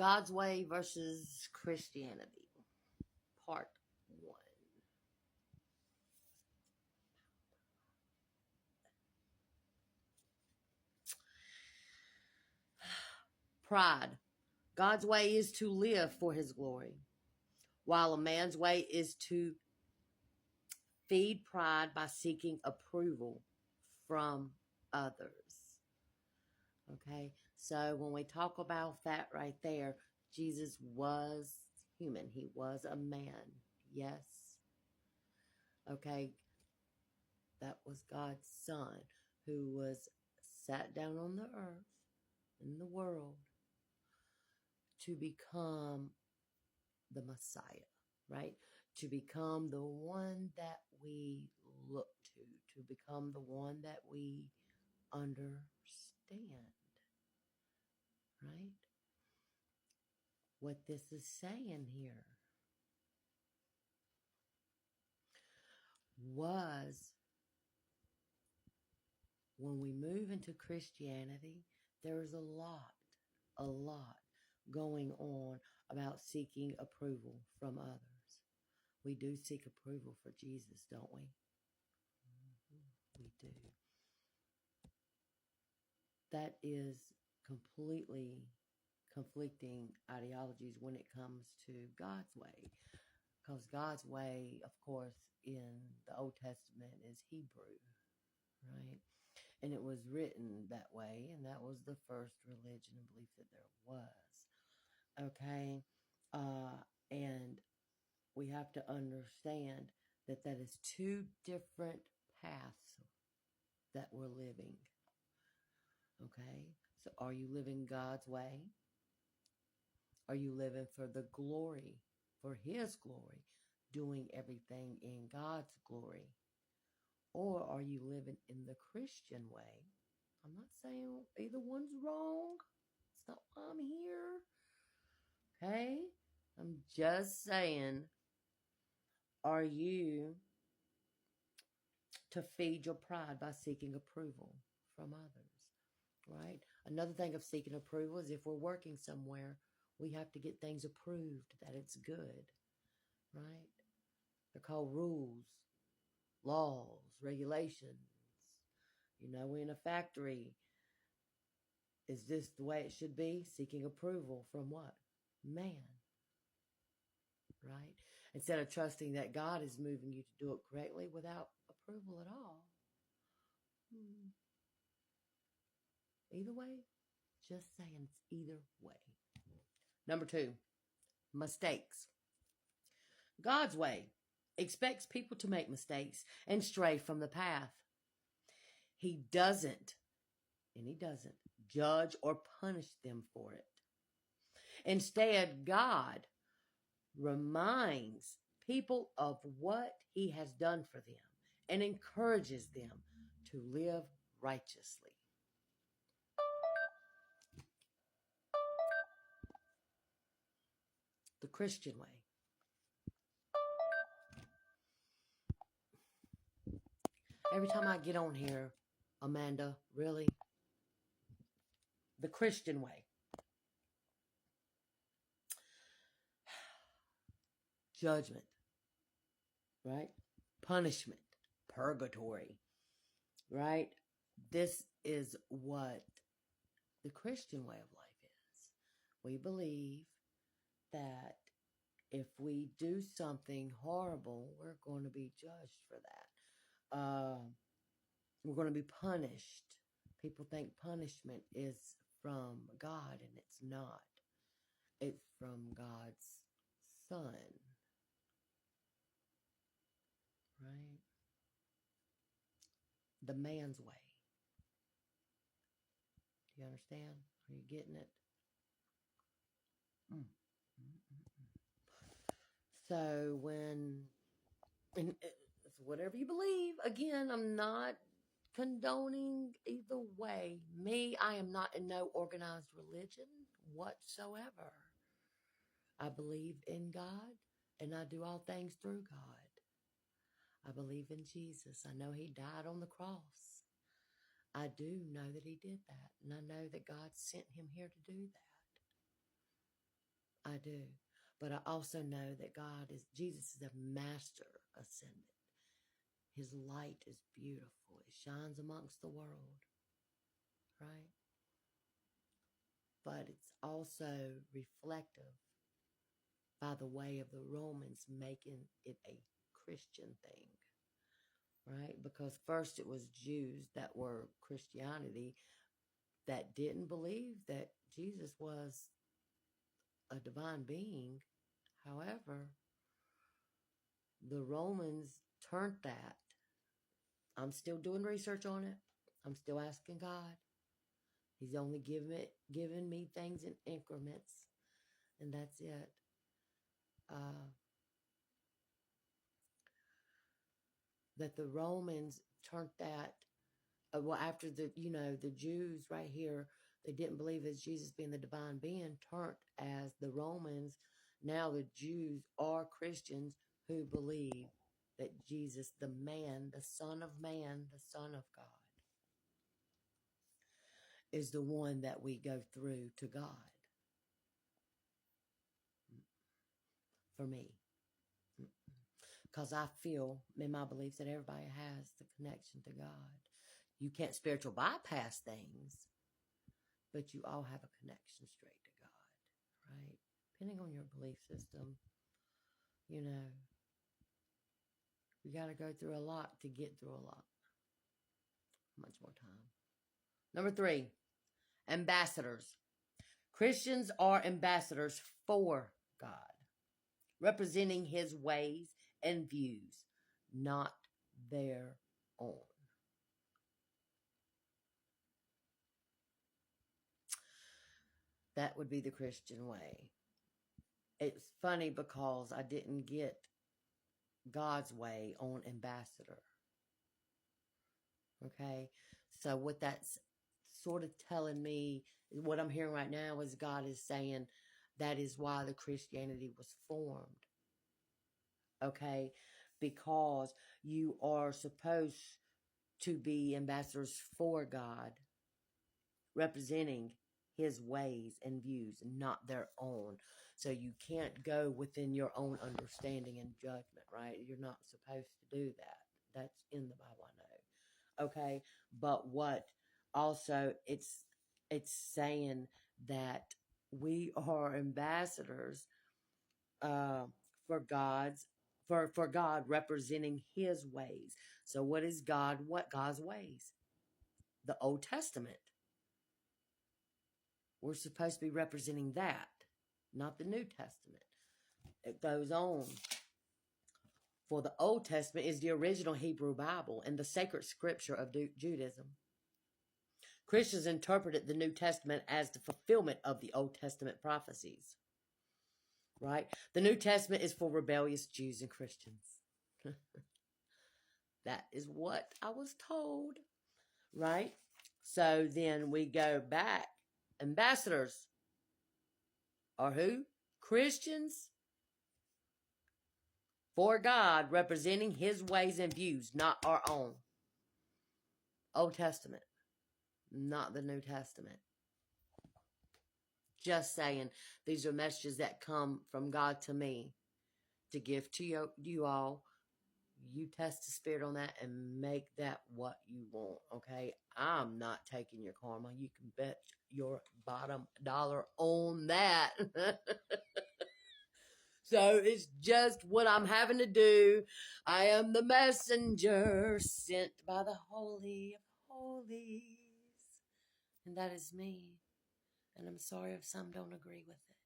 God's Way versus Christianity, Part 1. Pride. God's way is to live for his glory, while a man's way is to feed pride by seeking approval from others. Okay, so when we talk about that right there, Jesus was human, he was a man. Yes. Okay, that was God's son who was sat down on the earth in the world to become the Messiah, right? To become the one that we look to become the one that we understand, right? What this is saying here was when we move into Christianity, there's a lot going on about seeking approval from others. We do seek approval for Jesus, don't we? We do. That is completely conflicting ideologies when it comes to God's way. Because God's way, of course, in the Old Testament is Hebrew, right? And it was written that way, and that was the first religion and belief that there was. Okay? And we have to understand that that is two different paths that we're living. Okay? So are you living God's way? Are you living for the glory, for his glory, doing everything in God's glory? Or are you living in the Christian way? I'm not saying either one's wrong. It's not why I'm here. Okay? I'm just saying, are you to feed your pride by seeking approval from others? Right? Another thing of seeking approval is if we're working somewhere, we have to get things approved that it's good. Right? They're called rules, laws, regulations. We're in a factory. Is this the way it should be? Seeking approval from what? Man. Right? Instead of trusting that God is moving you to do it correctly without approval at all. Either way, just saying it's either way. Number 2, mistakes. God's way expects people to make mistakes and stray from the path. He doesn't judge or punish them for it. Instead, God reminds people of what he has done for them and encourages them to live righteously. The Christian way. Every time I get on here, Amanda, really? The Christian way. Judgment, right? Punishment, purgatory, right? This is what the Christian way of life is. We believe that if we do something horrible, we're going to be judged for that. We're going to be punished. People think punishment is from God, and it's not. It's from God's Son. Right? The man's way. Do you understand? Are you getting it? So and whatever you believe, again, I'm not condoning either way. Me, I am not in no organized religion whatsoever. I believe in God, and I do all things through God. I believe in Jesus. I know he died on the cross. I do know that he did that, and I know that God sent him here to do that. I do. But I also know that Jesus is a master ascendant. His light is beautiful. It shines amongst the world, right? But it's also reflective by the way of the Romans making it a Christian thing, right? Because first it was Jews that were Christianity that didn't believe that Jesus was a divine being. However, the Romans turned that. I'm still doing research on it. I'm still asking God. He's only given me things in increments, and that's it. That the Romans turned that. Well, after the Jews right here, they didn't believe as Jesus being the divine being, turned as the Romans. Now the Jews are Christians who believe that Jesus, the man, the Son of Man, the Son of God, is the one that we go through to God. For me. Because I feel in my beliefs that everybody has the connection to God. You can't spiritual bypass things, but you all have a connection straight to God, right? Depending on your belief system, we got to go through a lot to get through a lot. Much more time. Number 3, ambassadors. Christians are ambassadors for God, representing his ways and views, not their own. That would be the Christian way. It's funny because I didn't get God's way on ambassador. Okay? So what that's sort of telling me, what I'm hearing right now is God is saying that is why the Christianity was formed. Okay? Because you are supposed to be ambassadors for God, representing his ways and views, not their own. So you can't go within your own understanding and judgment, right? You're not supposed to do that. That's in the Bible, I know. Okay? But what also it's saying that we are ambassadors for God, representing his ways. So what is God? What God's ways? The Old Testament. We're supposed to be representing that, not the New Testament. It goes on. For the Old Testament is the original Hebrew Bible and the sacred scripture of Judaism. Christians interpreted the New Testament as the fulfillment of the Old Testament prophecies. Right? The New Testament is for rebellious Jews and Christians. That is what I was told. Right? So then we go back. Ambassadors are who? Christians for God, representing his ways and views, not our own. Old Testament, not the New Testament. Just saying, these are messages that come from God to me to give to you all. You test the spirit on that and make that what you want, okay? I'm not taking your karma. You can bet your bottom dollar on that. So it's just what I'm having to do. I am the messenger sent by the Holy of Holies. And that is me. And I'm sorry if some don't agree with it.